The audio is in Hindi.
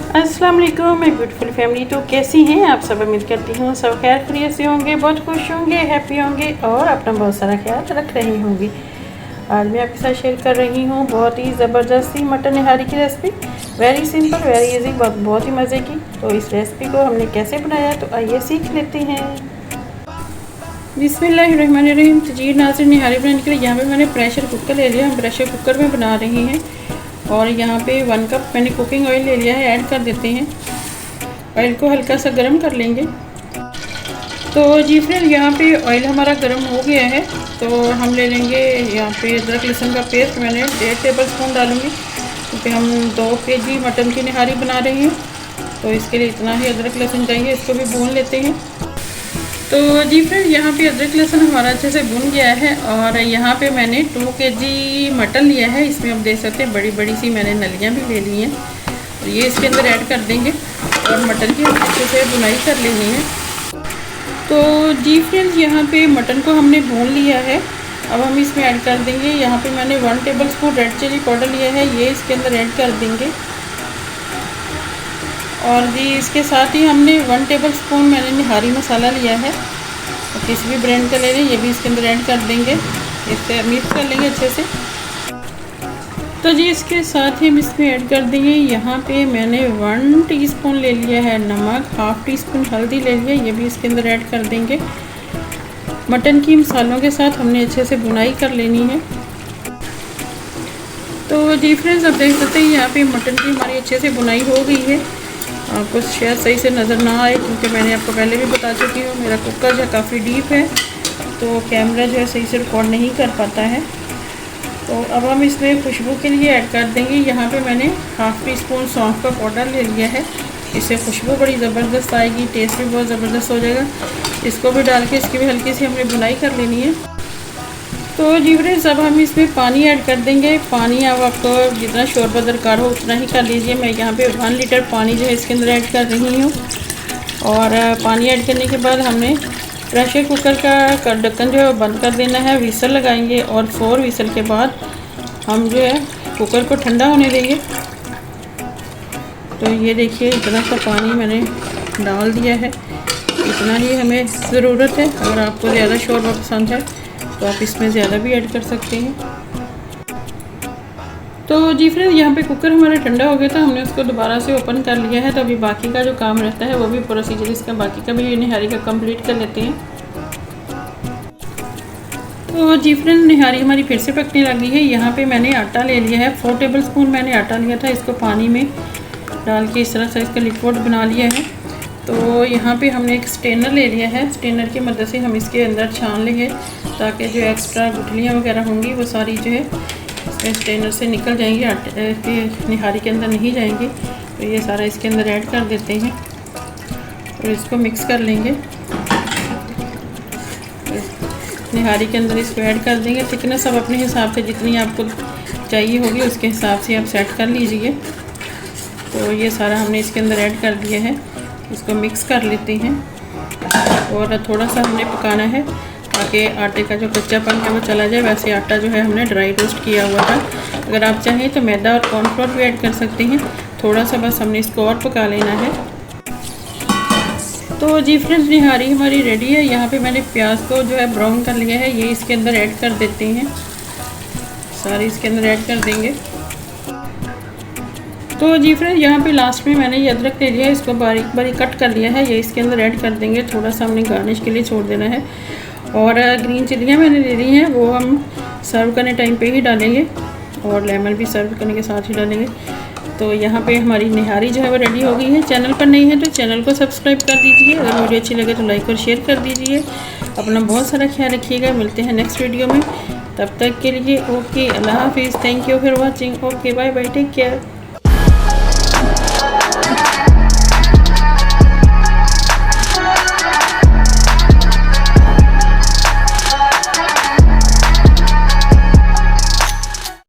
अस्सलाम वालेकुम माय ब्यूटीफुल फैमिली। तो कैसी हैं आप सब? उम्मीद करती हूँ सब खैर खैरियत से होंगे, बहुत खुश होंगे, हैप्पी होंगे और अपना बहुत सारा ख्याल रख रही होंगी। आज मैं आपके साथ शेयर कर रही हूँ बहुत ही ज़बरदस्त सी मटन निहारी की recipe. Very simple, very easy, बहुत ही मज़े की। तो इस रेसिपी को हमने कैसे बनाया तो आइए सीख लेते हैं। बिस्मिल्लाहिर्रहमानिर्रहीम। तो जी नाज़रीन, निहारी बनाने के लिए यहाँ पे मैंने प्रेशर कुकर ले लिया। हम प्रेशर कुकर में बना रहे हैं और यहाँ पे 1 कप मैंने कुकिंग ऑयल ले लिया है। ऐड कर देते हैं। ऑयल को हल्का सा गर्म कर लेंगे। तो जी फ्रेंड, यहाँ पे ऑयल हमारा गर्म हो गया है तो हम ले लेंगे यहाँ पे अदरक लहसुन का पेस्ट। मैंने 1.5 टेबल स्पून डालूँगी क्योंकि हम 2 kg मटन की निहारी बना रहे हैं तो इसके लिए इतना ही अदरक लहसुन चाहिए। इसको भी भून लेते हैं। तो जी फ्रेंड, यहाँ पे अदरक लहसुन हमारा अच्छे से भुन गया है और यहाँ पे मैंने 2 kg मटन लिया है। इसमें आप देख सकते हैं बड़ी बड़ी सी मैंने नलियाँ भी ले ली हैं और ये इसके अंदर ऐड कर देंगे और मटन की अच्छे से भुनाई कर लेनी है। तो जी फ्रेंड्स, यहाँ पे मटन को हमने भून लिया है। अब हम इसमें ऐड कर देंगे, यहाँ पे मैंने 1 tablespoon red chilli powder लिया है, ये इसके अंदर ऐड कर देंगे। और जी इसके साथ ही हमने 1 टेबल स्पून मैंने निहारी मसाला लिया है, तो किसी भी ब्रांड का ले लें, ये भी इसके अंदर ऐड कर देंगे। इससे मिक्स कर लेंगे अच्छे से। तो जी इसके साथ ही हम इसमें ऐड कर देंगे, यहाँ पे मैंने 1 टीस्पून ले लिया है नमक, 1/2 टीस्पून हल्दी ले लिया, ये भी इसके अंदर ऐड कर देंगे। मटन की मसालों के साथ हमने अच्छे से भुनाई कर लेनी है। तो जी फ्रेंड्स, अब देख सकते हैं यहाँ पे मटन की हमारी अच्छे से भुनाई हो गई है। आपको शायद सही से नज़र ना आए क्योंकि मैंने आपको पहले भी बता चुकी हूँ, मेरा कुकर जो है काफ़ी डीप है तो कैमरा जो है सही से रिकॉर्ड नहीं कर पाता है। तो अब हम इसमें खुशबू के लिए ऐड कर देंगे, यहाँ पे मैंने 1/2 टीस्पून सौंफ का पाउडर ले लिया है। इससे खुशबू बड़ी ज़बरदस्त आएगी, टेस्ट भी बहुत ज़बरदस्त हो जाएगा। इसको भी डाल के इसकी भी हल्की सी हमने भुनाई कर लेनी है। तो जी फ्रेंड्स, अब हम इसमें पानी ऐड कर देंगे। पानी अब आपको जितना शोरबा दरकार हो उतना ही कर लीजिए। मैं यहाँ पे 1 लीटर पानी जो है इसके अंदर ऐड कर रही हूँ। और पानी ऐड करने के बाद हमने प्रेशर कुकर का ढक्कन जो है बंद कर देना है। विसल लगाएंगे और 4 विसल के बाद हम जो है कुकर को ठंडा होने देंगे। तो ये देखिए इतना सा पानी मैंने डाल दिया है, इतना ही हमें ज़रूरत है। अगर आपको ज़्यादा शोरबा पसंद है तो आप इसमें ज़्यादा भी ऐड कर सकते हैं। तो जी फ्रेंड, यहाँ पे कुकर हमारा ठंडा हो गया था, हमने उसको दोबारा से ओपन कर लिया है। तो अभी बाकी का जो काम रहता है वो भी प्रोसीजर इसका बाकी का भी निहारी का कंप्लीट कर लेते हैं। तो जी फ्रेंड, निहारी हमारी फिर से पकने लगी है। यहाँ पे मैंने आटा ले लिया है, 4 टेबल स्पून मैंने आटा लिया था। इसको पानी में डाल के इस तरह से इसका लिक्विड बना लिया है। तो यहाँ पे हमने एक स्ट्रेनर ले लिया है, स्ट्रेनर की मदद से हम इसके अंदर छान लेंगे ताकि जो एक्स्ट्रा गुठलियाँ वगैरह होंगी वो सारी जो है इसमें स्ट्रेनर से निकल जाएंगी, आटे के निहारी के अंदर नहीं जाएंगी। तो ये सारा इसके अंदर ऐड कर देते हैं और इसको मिक्स कर लेंगे। निहारी के अंदर इसको ऐड कर देंगे। थिकनेस अब अपने हिसाब से जितनी आपको चाहिए होगी उसके हिसाब से आप सेट कर लीजिए। तो ये सारा हमने इसके अंदर ऐड कर दिया है, इसको मिक्स कर लेते हैं और थोड़ा सा हमने पकाना है ताकि आटे का जो कच्चापन है वो चला जाए। वैसे आटा जो है हमने ड्राई रोस्ट किया हुआ था। अगर आप चाहें तो मैदा और कॉर्नफ्लोर भी ऐड कर सकते हैं। थोड़ा सा बस हमने इसको और पका लेना है। तो जी फ्रेंड्स, निहारी हमारी रेडी है। यहाँ पे मैंने प्याज को जो है ब्राउन कर लिया है, ये इसके अंदर ऐड कर देते हैं, सारी इसके अंदर ऐड कर देंगे। तो जी फ्रेंड, यहाँ पे लास्ट में मैंने ये अदरक ले लिया है, इसको बारीक बारीक कट कर लिया है, ये इसके अंदर ऐड कर देंगे। थोड़ा सा हमने गार्निश के लिए छोड़ देना है। और ग्रीन चिलियाँ मैंने ले ली हैं, वो हम सर्व करने टाइम पे ही डालेंगे और लेमन भी सर्व करने के साथ ही डालेंगे। तो यहाँ पे हमारी निहारी जो है वो रेडी हो गई है। चैनल पर नहीं है तो चैनल को सब्सक्राइब कर दीजिए। अगर वीडियो अच्छी लगे तो लाइक और शेयर कर दीजिए। अपना बहुत सारा ख्याल रखिएगा। मिलते हैं नेक्स्ट वीडियो में, तब तक के लिए ओके, अल्लाह हाफिज़। Thank you for watching. Okay, bye bye, take care.